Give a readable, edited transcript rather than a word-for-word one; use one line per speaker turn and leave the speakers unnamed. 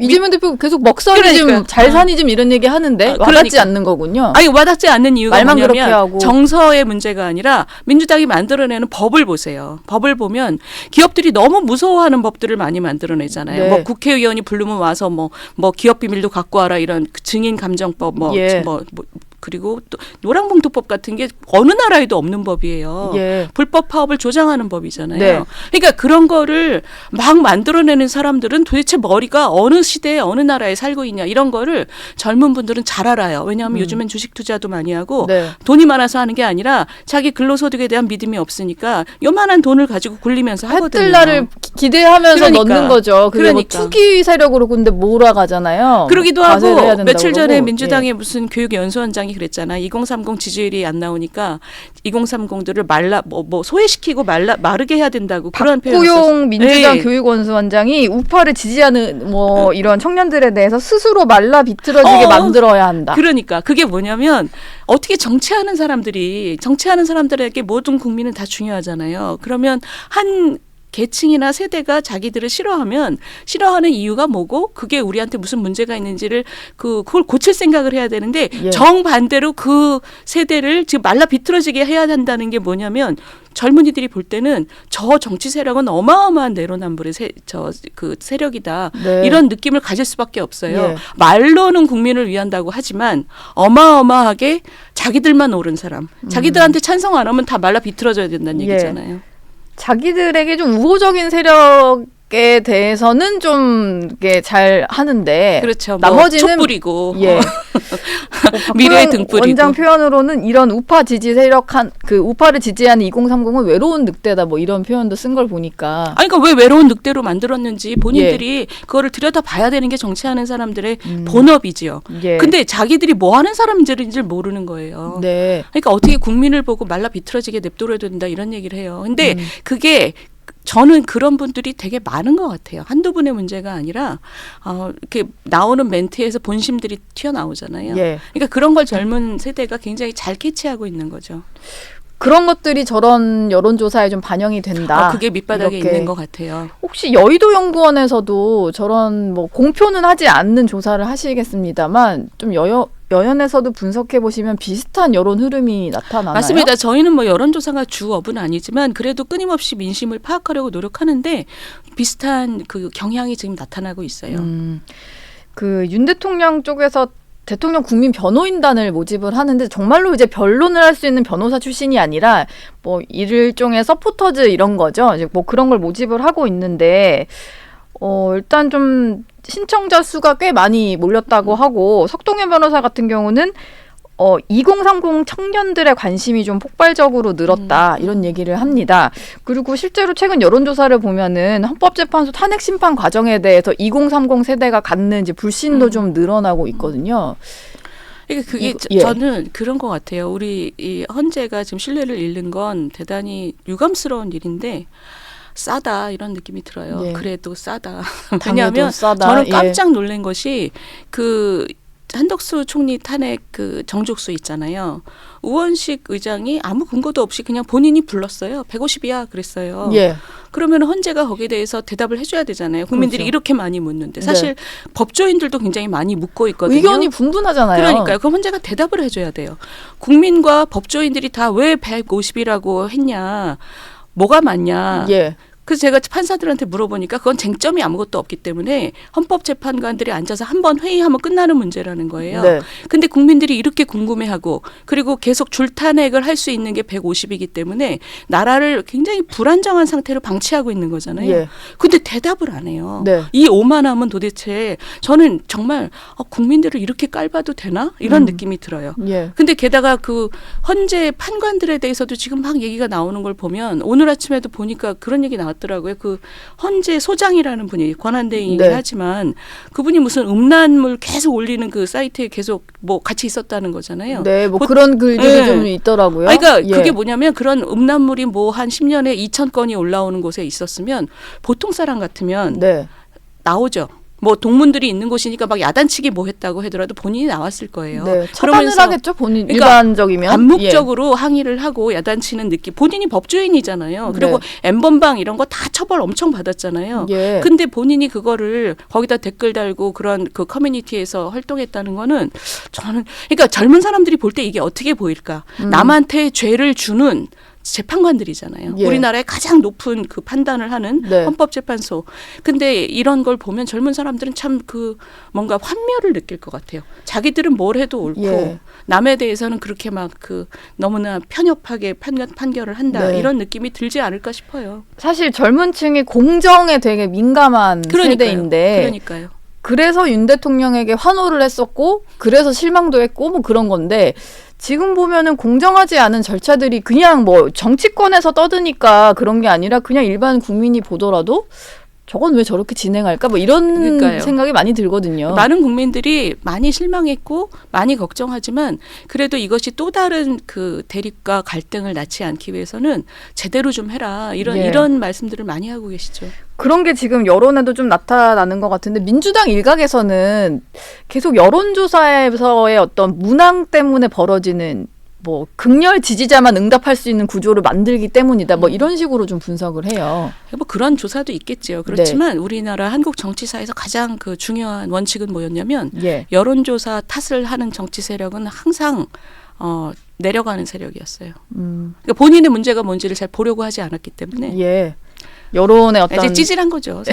이재명 대표 계속 먹살이즘,
그러니까.
잘사니즘 이런 얘기 하는데 와닿지
그러니까.
않는 거군요.
아니 와닿지 않는 이유가
말만
뭐냐면
그렇게 하고.
정서의 문제가 아니라 민주당이 만들어내는 법을 보세요. 법을 보면 기업들이 너무 무서워하는 법들을 많이 만들어내잖아요.
네.
뭐 국회의원이 부르면 와서 뭐 기업 비밀도 갖고 와라 이런 그 증인 감정법
예.
그리고 또 노랑봉투법 같은 게 어느 나라에도 없는 법이에요.
예.
불법 파업을 조장하는 법이잖아요.
네.
그러니까 그런 거를 막 만들어내는 사람들은 도대체 머리가 어느 시대에 어느 나라에 살고 있냐 이런 거를 젊은 분들은 잘 알아요. 왜냐하면 요즘엔 주식 투자도 많이 하고
네.
돈이 많아서 하는 게 아니라 자기 근로소득에 대한 믿음이 없으니까 요만한 돈을 가지고 굴리면서 하거든요.
해뜰 날을 기대하면서
그러니까.
넣는 거죠. 그게
그러니까.
뭐 투기 세력으로 근데 몰아가잖아요.
그러기도
과세를 해야
하고
된다고
며칠 전에
그러고.
민주당의 무슨 교육연수원장이 그랬잖아. 2030 지지율이 안 나오니까 2030들을 소외시키고 마르게 해야 된다고 그런 표현을 썼어요.
박구용 민주당
네.
교육원수원장이 우파를 지지하는 뭐 이런 청년들에 대해서 스스로 말라 비틀어지게 만들어야 한다.
그러니까 그게 뭐냐면 어떻게 정치하는 사람들에게 모든 국민은 다 중요하잖아요. 그러면 한 계층이나 세대가 자기들을 싫어하는 이유가 뭐고 그게 우리한테 무슨 문제가 있는지를 그걸 고칠 생각을 해야 되는데
예. 정반대로
그 세대를 지금 말라 비틀어지게 해야 한다는 게 뭐냐면 젊은이들이 볼 때는 저 정치 세력은 어마어마한 내로남불의 그 세력이다.
네.
이런 느낌을 가질 수밖에 없어요.
예.
말로는 국민을 위한다고 하지만 어마어마하게 자기들만 옳은 사람, 자기들한테 찬성 안 하면 다 말라 비틀어져야 된다는
예.
얘기잖아요.
자기들에게 좀 우호적인 세력에 대해서는 좀 이게 잘 하는데
그렇죠.
나머지는
촛불이고
예.
미래의 등불이고.
원장 표현으로는 이런 우파 지지 우파를 지지하는 2030은 외로운 늑대다 뭐 이런 표현도 쓴 걸 보니까
아니, 그러니까 왜 외로운 늑대로 만들었는지 본인들이 그거를 들여다봐야 되는 게 정치하는 사람들의 본업이지요.
예.
근데 자기들이 뭐 하는 사람인지 모르는 거예요.
네.
그러니까 어떻게 국민을 보고 말라 비틀어지게 냅둬야 된다 이런 얘기를 해요. 근데 그게 저는 그런 분들이 되게 많은 것 같아요. 한두 분의 문제가 아니라 이렇게 나오는 멘트에서 본심들이 튀어나오잖아요.
예.
그러니까 그런 걸 젊은 세대가 굉장히 잘 캐치하고 있는 거죠.
그런 것들이 저런 여론조사에 좀 반영이 된다.
그게 밑바닥에
이렇게.
있는 것 같아요.
혹시 여의도 연구원에서도 저런 뭐 공표는 하지 않는 조사를 하시겠습니다만 좀 여연에서도 분석해 보시면 비슷한 여론 흐름이 나타나나요?
맞습니다. 저희는 뭐 여론조사가 주업은 아니지만 그래도 끊임없이 민심을 파악하려고 노력하는데 비슷한 그 경향이 지금 나타나고 있어요.
그 윤 대통령 쪽에서 대통령 국민 변호인단을 모집을 하는데 정말로 이제 변론을 할 수 있는 변호사 출신이 아니라 뭐 일종의 서포터즈 이런 거죠. 이제 뭐 그런 걸 모집을 하고 있는데 일단 좀 신청자 수가 꽤 많이 몰렸다고 하고 석동현 변호사 같은 경우는 2030 청년들의 관심이 좀 폭발적으로 늘었다 이런 얘기를 합니다. 그리고 실제로 최근 여론조사를 보면은 헌법재판소 탄핵 심판 과정에 대해서 2030 세대가 갖는 이제 불신도 좀 늘어나고 있거든요.
그러니까 그게
예.
저는 그런 것 같아요. 우리 이 헌재가 지금 신뢰를 잃는 건 대단히 유감스러운 일인데 싸다 이런 느낌이 들어요.
예.
그래도 싸다.
당해도
왜냐하면
싸다.
저는
예.
깜짝 놀란 것이 그 한덕수 총리 탄핵 그 정족수 있잖아요. 우원식 의장이 아무 근거도 없이 그냥 본인이 불렀어요. 150이야 그랬어요.
예.
그러면 헌재가 거기에 대해서 대답을 해줘야 되잖아요. 국민들이
그렇죠.
이렇게 많이 묻는데 사실 법조인들도 굉장히 많이 묻고 있거든요.
의견이 분분하잖아요.
그러니까요. 그럼 헌재가 대답을 해줘야 돼요. 국민과 법조인들이 다 왜 150이라고 했냐. 뭐가 맞냐.
예.
그래서 제가 판사들한테 물어보니까 그건 쟁점이 아무것도 없기 때문에 헌법재판관들이 앉아서 한 번 회의하면 끝나는 문제라는 거예요.
네.
근데 국민들이 이렇게 궁금해하고 그리고 계속 줄탄핵을 할 수 있는 게 150이기 때문에 나라를 굉장히 불안정한 상태로 방치하고 있는 거잖아요.
예.
근데 대답을 안 해요.
네.
이 오만함은 도대체 저는 정말 국민들을 이렇게 깔봐도 되나? 이런 느낌이 들어요.
예.
근데 게다가 그 헌재 판관들에 대해서도 지금 막 얘기가 나오는 걸 보면 오늘 아침에도 보니까 그런 얘기 나왔더라고요. 그 헌재 소장이라는 분이 권한대행이긴
네.
하지만 그분이 무슨 음란물 계속 올리는 그 사이트에 계속 뭐 같이 있었다는 거잖아요.
네, 뭐 그런 글들이
예.
좀 있더라고요.
그러니까
예.
그게 뭐냐면 그런 음란물이 뭐 한 10년에 2,000건이 올라오는 곳에 있었으면 보통 사람 같으면
네.
나오죠. 뭐 동문들이 있는 곳이니까 막 야단치기 뭐 했다고 하더라도 본인이 나왔을 거예요.
네, 처단을
그러면서
하겠죠. 본인
그러니까
일반적이면
암묵적으로 항의를 하고 야단치는 느낌. 본인이 법조인이잖아요. 그리고 N번방 이런 거 다 처벌 엄청 받았잖아요.
예.
근데 본인이 그거를 거기다 댓글 달고 그런 그 커뮤니티에서 활동했다는 거는 저는 그러니까 젊은 사람들이 볼 때 이게 어떻게 보일까? 남한테 죄를 주는 재판관들이잖아요.
예.
우리나라의 가장 높은 그 판단을 하는
네.
헌법재판소. 근데 이런 걸 보면 젊은 사람들은 참 그 뭔가 환멸을 느낄 것 같아요. 자기들은 뭘 해도 옳고
예.
남에 대해서는 그렇게 막 그 너무나 편협하게 판결을 한다.
네.
이런 느낌이 들지 않을까 싶어요.
사실 젊은 층이 공정에 되게 민감한 세대인데
그러니까요.
그래서 윤 대통령에게 환호를 했었고 그래서 실망도 했고 뭐 그런 건데 지금 보면은 공정하지 않은 절차들이 그냥 뭐 정치권에서 떠드니까 그런 게 아니라 그냥 일반 국민이 보더라도 저건 왜 저렇게 진행할까 뭐 이런
그러니까요.
생각이 많이 들거든요.
많은 국민들이 많이 실망했고 많이 걱정하지만 그래도 이것이 또 다른 그 대립과 갈등을 낳지 않기 위해서는 제대로 좀 해라.
예.
이런 말씀들을 많이 하고 계시죠.
그런 게 지금 여론에도 좀 나타나는 것 같은데 민주당 일각에서는 계속 여론조사에서의 어떤 문항 때문에 벌어지는 뭐 극렬 지지자만 응답할 수 있는 구조를 만들기 때문이다. 뭐 이런 식으로 좀 분석을 해요.
뭐 그런 조사도 있겠죠. 그렇지만 우리나라 한국 정치사에서 가장 그 중요한 원칙은 뭐였냐면
예.
여론조사 탓을 하는 정치 세력은 항상 내려가는 세력이었어요. 그러니까 본인의 문제가 뭔지를 잘 보려고 하지 않았기 때문에
예. 여론의 어떤
이제 찌질한 거죠.